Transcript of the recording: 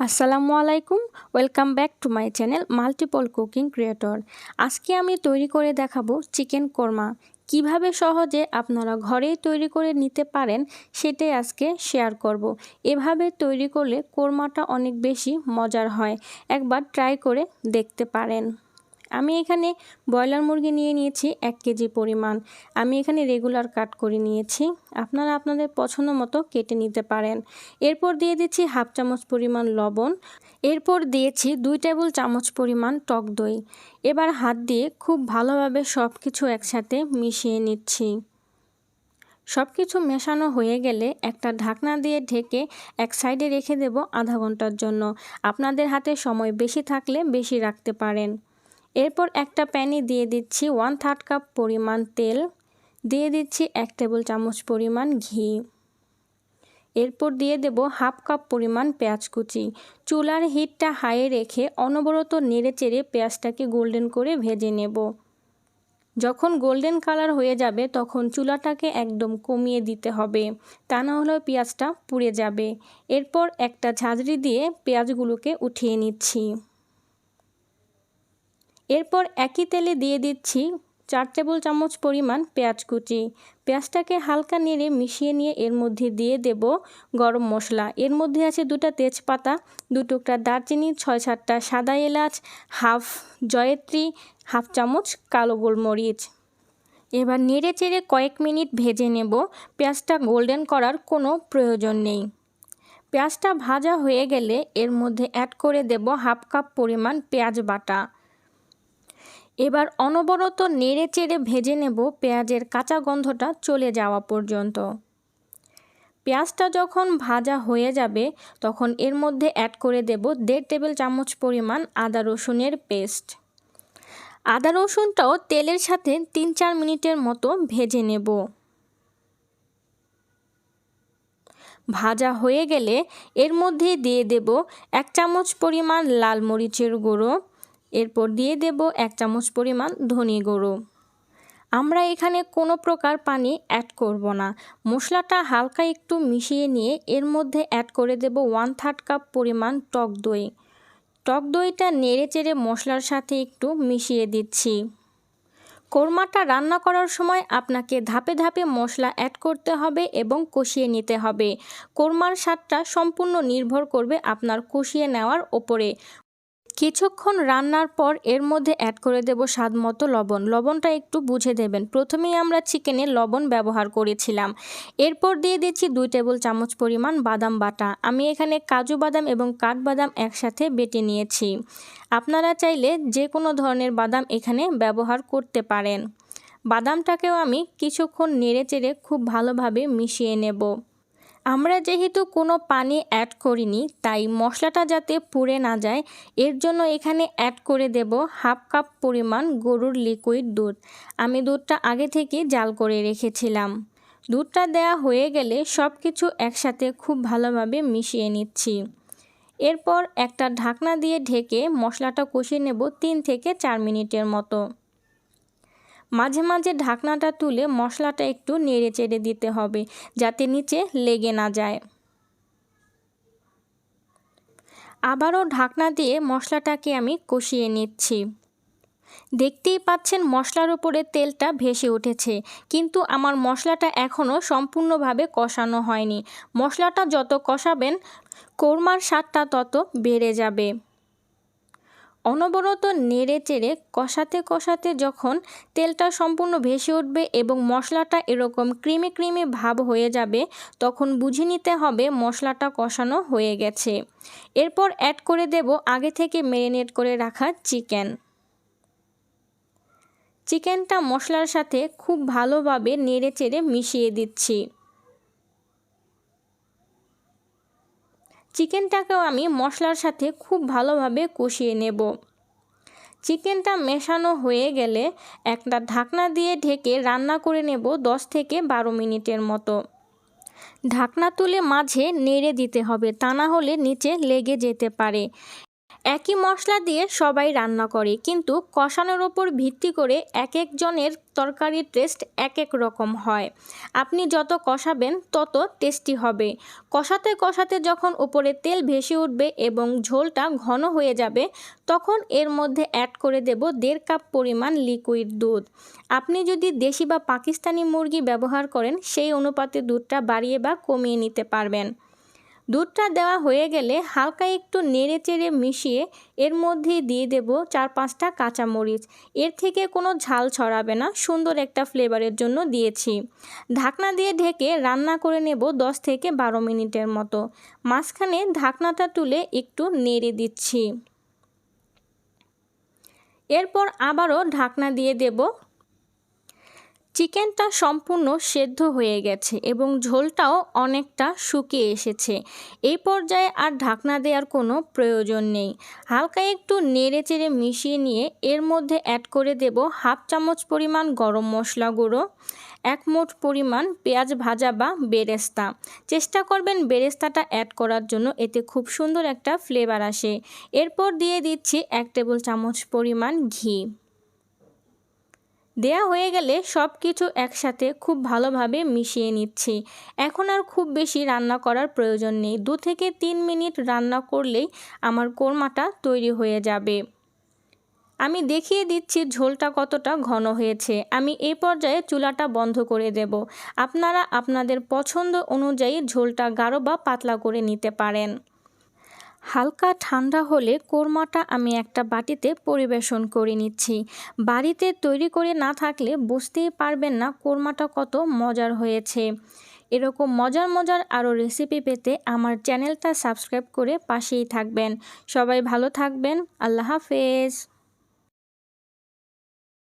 আসসালামু আলাইকুম, welcome back to my channel multiple cooking creator. আজকে আমি তৈরি করে দেখাবো চিকেন কোরমা। কিভাবে সহজে আপনারা ঘরেই তৈরি করে নিতে পারেন সেটাই আজকে শেয়ার করব। এভাবে তৈরি করলে কোরমাটা অনেক বেশি মজার হয়, একবার ট্রাই করে দেখতে পারেন। আমি এখানে ব্রয়লার মুরগি নিয়ে নিয়েছি 1 কেজি পরিমাণ। আমি এখানে রেগুলার কাট করে নিয়েছি, আপনারা আপনাদের পছন্দ মতো কেটে নিতে পারেন। এরপর দিয়ে দিচ্ছি 1/2 চামচ পরিমাণ লবণ, এরপর দিয়েছি 2 টেবিল চামচ পরিমাণ টক দই। এবার হাত দিয়ে খুব ভালোভাবে সব কিছু একসাথে মিশিয়ে নিচ্ছি। সব কিছু মেশানো হয়ে গেলে একটা ঢাকনা দিয়ে ঢেকে এক সাইডে রেখে দেব আধা ঘন্টার জন্য। আপনাদের হাতে সময় বেশি থাকলে বেশি রাখতে পারেন। এরপর একটা প্যানে দিয়ে দিচ্ছি 1/3 কাপ পরিমাণ তেল, দিয়ে দিচ্ছি 1 টেবিল চামচ পরিমাণ ঘি। এরপর দিয়ে দেব 1/2 কাপ পরিমাণ পেঁয়াজ কুচি। চুলার হিটটা হাইয়ে রেখে অনবরত নেড়েচেড়ে পেঁয়াজটাকে গোল্ডেন করে ভেজে নেব। যখন গোল্ডেন কালার হয়ে যাবে তখন চুলাটাকে একদম কমিয়ে দিতে হবে, তা না হলে পেঁয়াজটা পুড়ে যাবে। এরপর একটা ঝাঁঝরি দিয়ে পেঁয়াজগুলোকে উঠিয়ে নিচ্ছি। এরপর একই তেলে দিয়ে দিচ্ছি 4 টেবিল চামচ পরিমাণ পেঁয়াজ কুচি। পেঁয়াজটাকে হালকা নেড়ে মিশিয়ে নিয়ে এর মধ্যে দিয়ে দেব গরম মশলা। এর মধ্যে আছে 2টা তেজপাতা, 2 টুকরা দারচিনি, 6-7টা সাদা এলাচ, হাফ জয়িত্রী, 1/2 চামচ কালো গোলমরিচ। এবার নেড়ে চেড়ে কয়েক মিনিট ভেজে নেব। পেঁয়াজটা গোল্ডেন করার কোনো প্রয়োজন নেই। পেঁয়াজটা ভাজা হয়ে গেলে এর মধ্যে অ্যাড করে দেব 1/2 কাপ পরিমাণ পেঁয়াজ বাটা। এবার অনবরত নেড়ে চেড়ে ভেজে নেব পেঁয়াজের কাঁচা গন্ধটা চলে যাওয়া পর্যন্ত। পেঁয়াজটা যখন ভাজা হয়ে যাবে তখন এর মধ্যে অ্যাড করে দেব 1.5 টেবিল চামচ পরিমাণ আদা রসুনের পেস্ট। আদা রসুনটাও তেলের সাথে 3-4 মিনিটের মতো ভেজে নেব। ভাজা হয়ে গেলে এর মধ্যে দিয়ে দেব 1 চামচ পরিমাণ লাল মরিচের গুঁড়ো, এরপর দিয়ে দেব 1 চামচ পরিমাণ ধনে গুঁড়ো। আমরা এখানে কোনো প্রকার পানি অ্যাড করব না। মশলাটা হালকা একটু মিশিয়ে নিয়ে এর মধ্যে অ্যাড করে দেব 1/3 কাপ পরিমাণ টক দই। টক দইটা নেড়ে চেড়ে মশলার সাথে একটু মিশিয়ে দিচ্ছি। কোরমাটা রান্না করার সময় আপনাকে ধাপে ধাপে মশলা অ্যাড করতে হবে এবং কষিয়ে নিতে হবে। কোরমার স্বাদটা সম্পূর্ণ নির্ভর করবে আপনার কষিয়ে নেওয়ার ওপরে। কিছুক্ষণ রান্নার পর এর মধ্যে অ্যাড করে দেব স্বাদ মতো লবণ। লবণটা একটু বুঝে দেবেন, প্রথমেই আমরা চিকেনে লবণ ব্যবহার করেছিলাম। এরপর দিয়ে দিচ্ছি 2 টেবিল চামচ পরিমাণ বাদাম বাটা। আমি এখানে কাজু বাদাম এবং কাঠবাদাম একসাথে বেটে নিয়েছি। আপনারা চাইলে যে কোনো ধরনের বাদাম এখানে ব্যবহার করতে পারেন। বাদামটাকেও আমি কিছুক্ষণ নেড়েচেড়ে খুব ভালোভাবে মিশিয়ে নেব। আমরা যেহেতু কোনো পানি অ্যাড করিনি তাই মশলাটা যাতে পুড়ে না যায় এর জন্য এখানে অ্যাড করে দেব 1/2 কাপ পরিমাণ গরুর লিকুইড দুধ। আমি দুধটা আগে থেকে জাল করে রেখেছিলাম। দুধটা দেয়া হয়ে গেলে সব কিছু একসাথে খুব ভালোভাবে মিশিয়ে নিচ্ছি। এরপর একটা ঢাকনা দিয়ে ঢেকে মশলাটা কষিয়ে নেব 3 থেকে 4 মিনিটের মতো। মাঝে মাঝে ঢাকনাটা তুলে মশলাটা একটু নেড়ে চেড়ে দিতে হবে যাতে নিচে লেগে না যায়। আবারও ঢাকনা দিয়ে মশলাটাকে আমি কষিয়ে নিচ্ছি। দেখতেই পাচ্ছেন মশলার উপরে তেলটা ভেসে উঠেছে, কিন্তু আমার মশলাটা এখনও সম্পূর্ণভাবে কষানো হয়নি। মশলাটা যত কষাবেন কোরমার স্বাদটা তত বেড়ে যাবে। অনবরত নেড়ে চেড়ে কষাতে কষাতে যখন তেলটা সম্পূর্ণ ভেসে উঠবে এবং মশলাটা এরকম ক্রিমি ক্রিমি ভাব হয়ে যাবে তখন বুঝে নিতে হবে মশলাটা কষানো হয়ে গেছে। এরপর অ্যাড করে দেব আগে থেকে ম্যারিনেট করে রাখা চিকেনটা মশলার সাথে খুব ভালোভাবে নেড়ে চেড়ে মিশিয়ে দিচ্ছি। চিকেনটাকেও আমি মশলার সাথে খুব ভালোভাবে কষিয়ে নেব। চিকেনটা মেশানো হয়ে গেলে একটা ঢাকনা দিয়ে ঢেকে রান্না করে নেব 10 থেকে 12 মিনিটের মতো। ঢাকনা তুলে মাঝে নেড়ে দিতে হবে, তা না হলে নিচে লেগে যেতে পারে। একই মশলা দিয়ে সবাই রান্না করে, কিন্তু কষানোর ওপর ভিত্তি করে এক একজনের তরকারির টেস্ট এক এক রকম হয়। আপনি যত কষাবেন তত টেস্টি হবে। কষাতে কষাতে যখন উপরে তেল ভেসে উঠবে এবং ঝোলটা ঘন হয়ে যাবে, তখন এর মধ্যে অ্যাড করে দেব 1.5 কাপ পরিমাণ লিকুইড দুধ। আপনি যদি দেশি বা পাকিস্তানি মুরগি ব্যবহার করেন, সেই অনুপাতে দুধটা বাড়িয়ে বা কমিয়ে নিতে পারবেন। দুধটা দেওয়া হয়ে গেলে হালকা একটু নেড়ে চেড়ে মিশিয়ে এর মধ্যে দিয়ে দেব 4-5টা কাঁচামরিচ। এর থেকে কোনো ঝাল ছড়াবে না, সুন্দর একটা ফ্লেভারের জন্য দিয়েছি। ঢাকনা দিয়ে ঢেকে রান্না করে নেব 10 থেকে 12 মিনিটের মতো। মাঝখানে ঢাকনাটা তুলে একটু নেড়ে দিচ্ছি। এরপর আবারও ঢাকনা দিয়ে দেব। চিকেনটা সম্পূর্ণ সেদ্ধ হয়ে গেছে এবং ঝোলটাও অনেকটা শুকিয়ে এসেছে। এই পর্যায়ে আর ঢাকনা দেওয়ার কোনো প্রয়োজন নেই। হালকা একটু নেড়ে চেড়ে মিশিয়ে নিয়ে এর মধ্যে অ্যাড করে দেব 1/2 চামচ পরিমাণ গরম মশলা গুঁড়ো, 1 মুঠ পরিমাণ পেঁয়াজ ভাজা বা বেরেস্তা। চেষ্টা করবেন বেরেস্তাটা অ্যাড করার জন্য, এতে খুব সুন্দর একটা ফ্লেভার আসে। এরপর দিয়ে দিচ্ছি 1 টেবিল চামচ পরিমাণ ঘি। দেয়া হয়ে গেলে সব কিছু একসাথে খুব ভালোভাবে মিশিয়ে নিচ্ছি। এখন আর খুব বেশি রান্না করার প্রয়োজন নেই। 2 থেকে 3 মিনিট রান্না করলেই আমার কোরমাটা তৈরি হয়ে যাবে। আমি দেখিয়ে দিচ্ছি ঝোলটা কতটা ঘন হয়েছে। আমি এই পর্যায়ে চুলাটা বন্ধ করে দেব। আপনারা আপনাদের পছন্দ অনুযায়ী ঝোলটা গাঢ় বা পাতলা করে নিতে পারেন। হালকা ঠান্ডা হলে কোরমাটা আমি একটা বাটিতে পরিবেশন করে নিচ্ছি। বাড়িতে তৈরি করে না থাকলে বুঝতেই পারবেন না কোরমাটা কত মজার হয়েছে। এরকম মজার মজার আরও রেসিপি পেতে আমার চ্যানেলটা সাবস্ক্রাইব করে পাশেই থাকবেন। সবাই ভালো থাকবেন। আল্লাহ হাফেজ।